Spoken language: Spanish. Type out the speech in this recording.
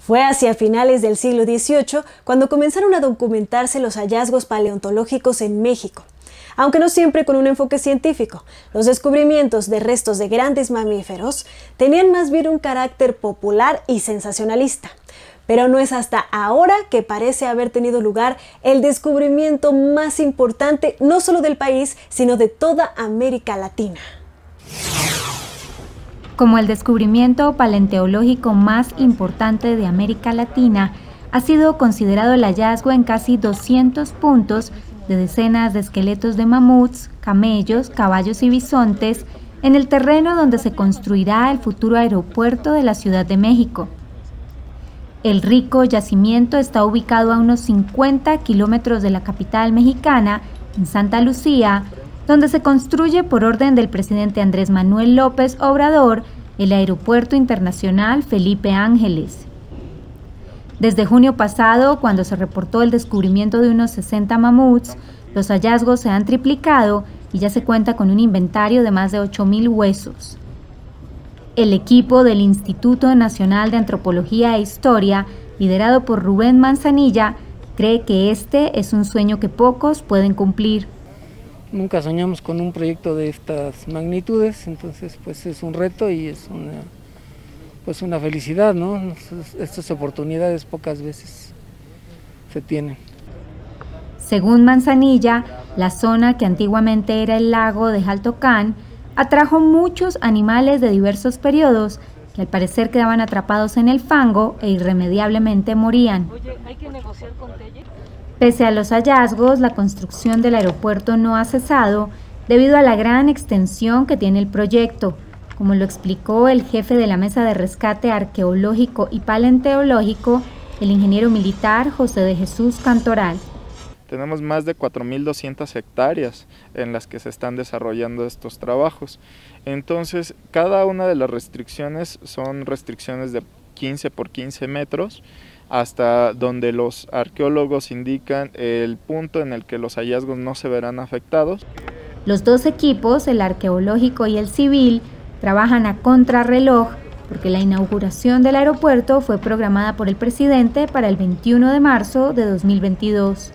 Fue hacia finales del siglo XVIII cuando comenzaron a documentarse los hallazgos paleontológicos en México. Aunque no siempre con un enfoque científico, los descubrimientos de restos de grandes mamíferos tenían más bien un carácter popular y sensacionalista. Pero no es hasta ahora que parece haber tenido lugar el descubrimiento más importante no solo del país, sino de toda América Latina. Como el descubrimiento paleontológico más importante de América Latina, ha sido considerado el hallazgo en casi 200 puntos de decenas de esqueletos de mamuts, camellos, caballos y bisontes en el terreno donde se construirá el futuro aeropuerto de la Ciudad de México. El rico yacimiento está ubicado a unos 50 kilómetros de la capital mexicana, en Santa Lucía, donde se construye por orden del presidente Andrés Manuel López Obrador el Aeropuerto Internacional Felipe Ángeles. Desde junio pasado, cuando se reportó el descubrimiento de unos 60 mamuts, los hallazgos se han triplicado y ya se cuenta con un inventario de más de 8.000 huesos. El equipo del Instituto Nacional de Antropología e Historia, liderado por Rubén Manzanilla, cree que este es un sueño que pocos pueden cumplir. Nunca soñamos con un proyecto de estas magnitudes, entonces pues es un reto y es una felicidad, ¿no? Estas oportunidades pocas veces se tienen. Según Manzanilla, la zona que antiguamente era el lago de Jaltocán atrajo muchos animales de diversos periodos que al parecer quedaban atrapados en el fango e irremediablemente morían. Oye, ¿hay que negociar con Teller? Pese a los hallazgos, la construcción del aeropuerto no ha cesado debido a la gran extensión que tiene el proyecto, como lo explicó el jefe de la Mesa de Rescate Arqueológico y Paleontológico, el ingeniero militar José de Jesús Cantoral. Tenemos más de 4.200 hectáreas en las que se están desarrollando estos trabajos. Entonces, cada una de las restricciones son restricciones de 15 por 15 metros, hasta donde los arqueólogos indican el punto en el que los hallazgos no se verán afectados. Los dos equipos, el arqueológico y el civil, trabajan a contrarreloj porque la inauguración del aeropuerto fue programada por el presidente para el 21 de marzo de 2022.